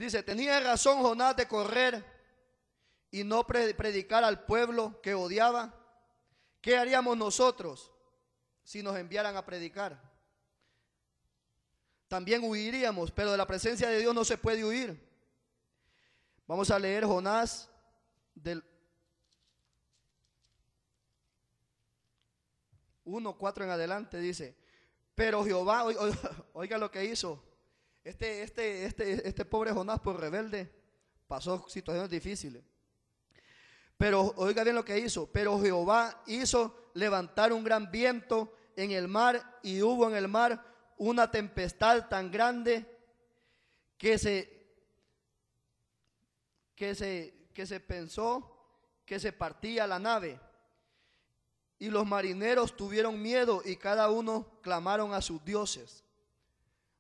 Dice, tenía razón Jonás de correr y no predicar al pueblo que odiaba. ¿Qué haríamos nosotros si nos enviaran a predicar? También huiríamos, pero de la presencia de Dios no se puede huir. Vamos a leer Jonás del 1:4 en adelante. Dice, pero Jehová, oiga lo que hizo. Este pobre Jonás, por rebelde, pasó situaciones difíciles. Pero oiga bien lo que hizo. Pero Jehová hizo levantar un gran viento en el mar, y hubo en el mar una tempestad tan grande que se pensó que se partía la nave. Y los marineros tuvieron miedo y cada uno clamaron a sus dioses.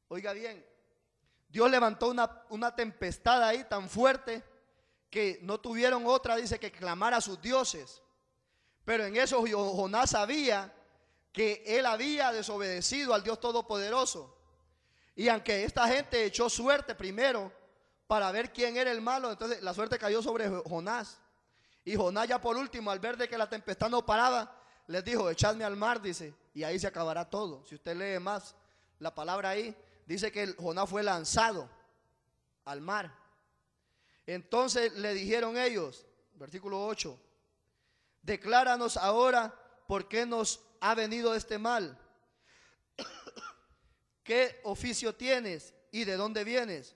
Oiga bien, Dios levantó una tempestad ahí tan fuerte que no tuvieron otra, dice, que clamar a sus dioses. Pero en eso Jonás sabía que él había desobedecido al Dios Todopoderoso. Y aunque esta gente echó suerte primero para ver quién era el malo, entonces la suerte cayó sobre Jonás. Y Jonás ya por último, al ver de que la tempestad no paraba, les dijo, echadme al mar, dice, y ahí se acabará todo. Si usted lee más la palabra ahí, dice que Jonás fue lanzado al mar. Entonces le dijeron ellos, versículo 8, decláranos ahora por qué nos ha venido este mal. ¿Qué oficio tienes y de dónde vienes?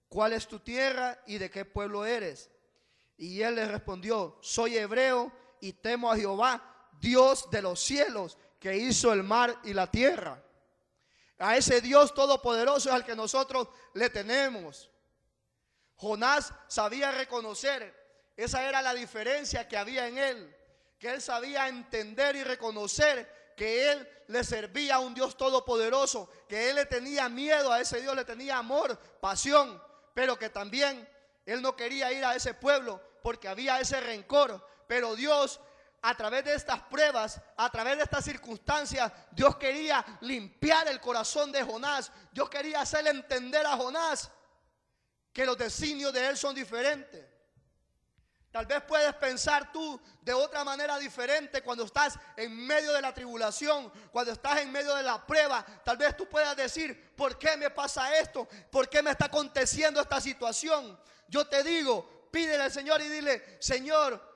¿Cuál es tu tierra y de qué pueblo eres? Y él les respondió, soy hebreo y temo a Jehová, Dios de los cielos, que hizo el mar y la tierra. A ese Dios todopoderoso es al que nosotros le tenemos. Jonás sabía reconocer, esa era la diferencia que había en él, que él sabía entender y reconocer que él le servía a un Dios todopoderoso, que él le tenía miedo a ese Dios, le tenía amor, pasión, pero que también él no quería ir a ese pueblo porque había ese rencor. Pero Dios, a través de estas pruebas, a través de estas circunstancias, Dios quería limpiar el corazón de Jonás. Dios quería hacerle entender a Jonás que los designios de él son diferentes. Tal vez puedes pensar tú de otra manera diferente cuando estás en medio de la tribulación, cuando estás en medio de la prueba. Tal vez tú puedas decir, ¿por qué me pasa esto? ¿Por qué me está aconteciendo esta situación? Yo te digo, pídele al Señor y dile, Señor,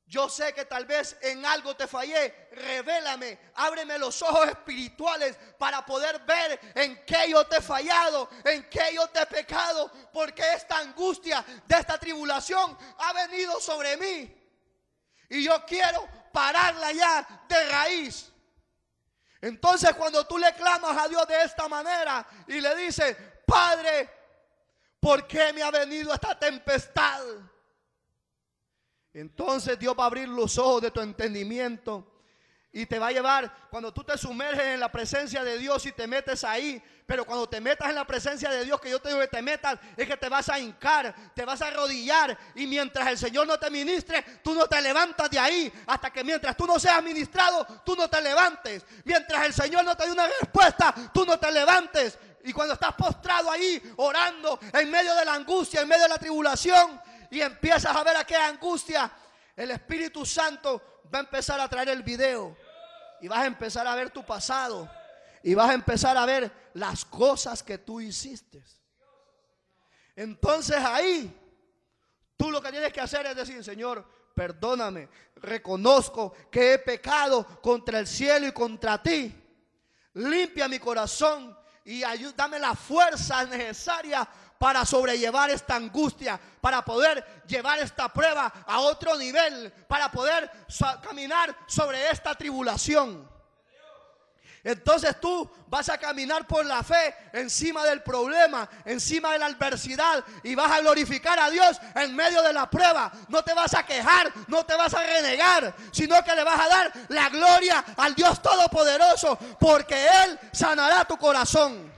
yo sé que tal vez en algo te fallé, revélame, ábreme los ojos espirituales para poder ver en qué yo te he fallado, en qué yo te he pecado, porque esta angustia de esta tribulación ha venido sobre mí y yo quiero pararla ya de raíz. Entonces cuando tú le clamas a Dios de esta manera y le dices, Padre, ¿por qué me ha venido esta tempestad? Entonces Dios va a abrir los ojos de tu entendimiento y te va a llevar, cuando tú te sumerges en la presencia de Dios y te metes ahí. Pero cuando te metas en la presencia de Dios, que yo te digo que te metas, es que te vas a hincar, te vas a arrodillar, y mientras el Señor no te ministre, tú no te levantas de ahí, hasta que mientras tú no seas ministrado, tú no te levantes. Mientras el Señor no te dé una respuesta, tú no te levantes. Y cuando estás postrado ahí, orando, en medio de la angustia, en medio de la tribulación, y empiezas a ver aquella angustia, el Espíritu Santo va a empezar a traer el video y vas a empezar a ver tu pasado y vas a empezar a ver las cosas que tú hiciste. Entonces ahí tú lo que tienes que hacer es decir, Señor, perdóname, reconozco que he pecado contra el cielo y contra ti, limpia mi corazón y dame la fuerza necesaria para sobrellevar esta angustia, para poder llevar esta prueba a otro nivel, para poder caminar sobre esta tribulación. Entonces tú vas a caminar por la fe encima del problema, encima de la adversidad, y vas a glorificar a Dios en medio de la prueba. No te vas a quejar, no te vas a renegar, sino que le vas a dar la gloria al Dios Todopoderoso, porque Él sanará tu corazón.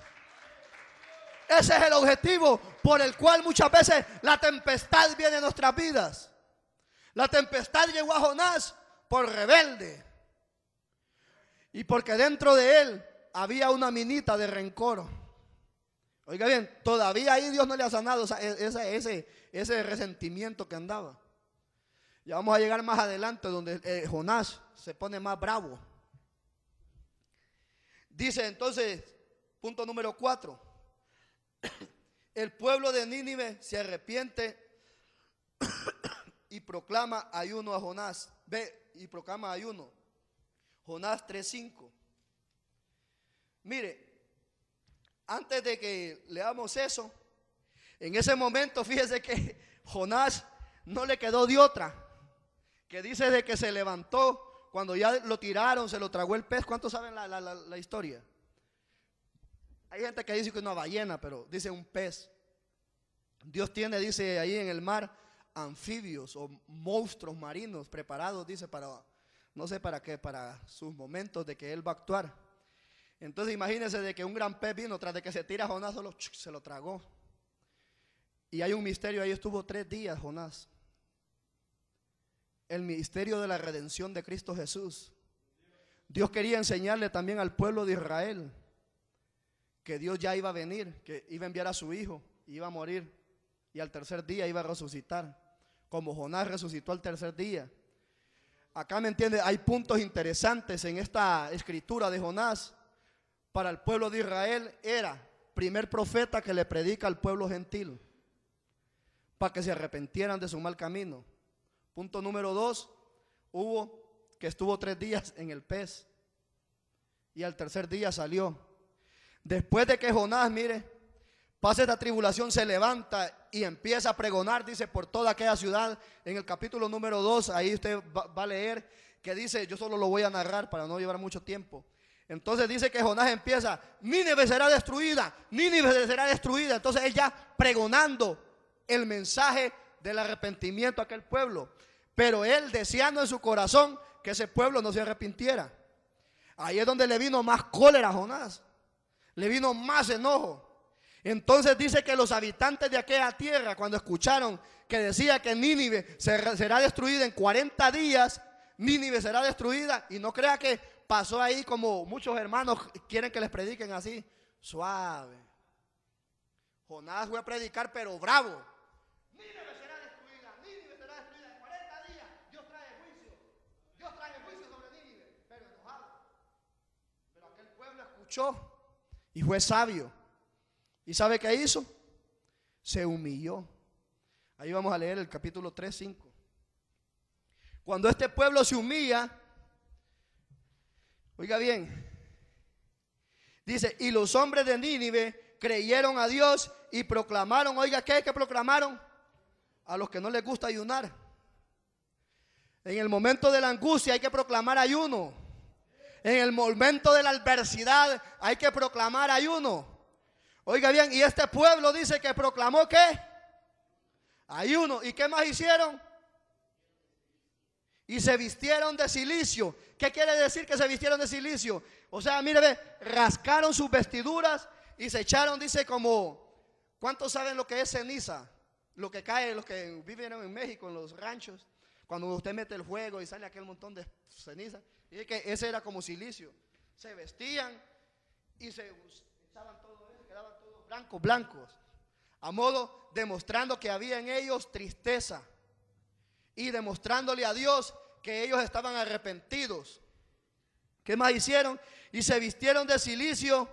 Ese es el objetivo por el cual muchas veces la tempestad viene a nuestras vidas. La tempestad llegó a Jonás por rebelde y porque dentro de él había una minita de rencor. Oiga bien, todavía ahí Dios no le ha sanado ese resentimiento que andaba. Ya vamos a llegar más adelante donde Jonás se pone más bravo. Dice entonces, punto número 4. El pueblo de Nínive se arrepiente y proclama ayuno a Jonás. Ve, y proclama ayuno. Jonás 3:5. Mire, antes de que leamos eso, en ese momento fíjese que Jonás no le quedó de otra, que dice de que se levantó, cuando ya lo tiraron, se lo tragó el pez. ¿Cuántos saben la historia? Hay gente que dice que es una ballena, pero dice un pez. Dios tiene, dice ahí en el mar, anfibios o monstruos marinos preparados, dice, para, no sé para qué, para sus momentos de que Él va a actuar. Entonces imagínense de que un gran pez vino, tras de que se tira Jonás, solo se lo tragó. Y hay un misterio, ahí estuvo 3 días Jonás. El misterio de la redención de Cristo Jesús. Dios quería enseñarle también al pueblo de Israel que Dios ya iba a venir, que iba a enviar a su hijo, iba a morir y al tercer día iba a resucitar, como Jonás resucitó al tercer día. Acá, me entiende, hay puntos interesantes en esta escritura de Jonás. Para el pueblo de Israel era primer profeta que le predica al pueblo gentil para que se arrepintieran de su mal camino. Punto número 2, estuvo 3 días en el pez y al tercer día salió. Después de que Jonás, mire, pasa esta tribulación, se levanta y empieza a pregonar, dice, por toda aquella ciudad. En el capítulo número 2, ahí usted va a leer que dice, yo solo lo voy a narrar para no llevar mucho tiempo. Entonces dice que Jonás empieza, Nínive será destruida, Nínive será destruida. Entonces él ya pregonando el mensaje del arrepentimiento a aquel pueblo, pero él deseando en su corazón que ese pueblo no se arrepintiera. Ahí es donde le vino más cólera a Jonás, le vino más enojo. Entonces dice que los habitantes de aquella tierra, cuando escucharon que decía que Nínive será destruida en 40 días, Nínive será destruida, y no crea que pasó ahí como muchos hermanos quieren que les prediquen así, suave. Jonás fue a predicar pero bravo. Nínive será destruida en 40 días. Dios trae juicio sobre Nínive, pero enojado. Pero aquel pueblo escuchó y fue sabio. ¿Y sabe qué hizo? Se humilló. Ahí vamos a leer el capítulo 3:5. Cuando este pueblo se humilla, oiga bien, dice, y los hombres de Nínive creyeron a Dios y proclamaron, oiga, ¿qué proclamaron? A los que no les gusta ayunar. En el momento de la angustia hay que proclamar ayuno. En el momento de la adversidad hay que proclamar ayuno. Oiga bien, y este pueblo dice que proclamó ¿qué? Ayuno. ¿Y qué más hicieron? Y se vistieron de cilicio. ¿Qué quiere decir que se vistieron de cilicio? O sea, mire, rascaron sus vestiduras y se echaron, dice, como, ¿cuántos saben lo que es ceniza? Lo que cae, los que viven en México, en los ranchos, cuando usted mete el fuego y sale aquel montón de ceniza. Y que ese era como silicio. Se vestían y se echaban todo eso, quedaban todos blancos, a modo demostrando que había en ellos tristeza y demostrándole a Dios que ellos estaban arrepentidos. ¿Qué más hicieron? Y se vistieron de cilicio,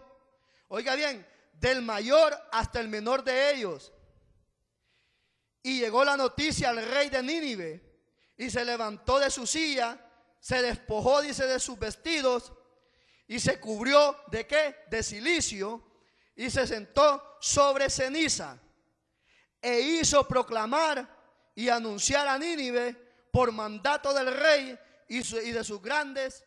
oiga bien, del mayor hasta el menor de ellos. Y llegó la noticia al rey de Nínive y se levantó de su silla, se despojó, dice, de sus vestidos y se cubrió ¿de qué? De cilicio, y se sentó sobre ceniza e hizo proclamar y anunciar a Nínive por mandato del rey y de sus grandes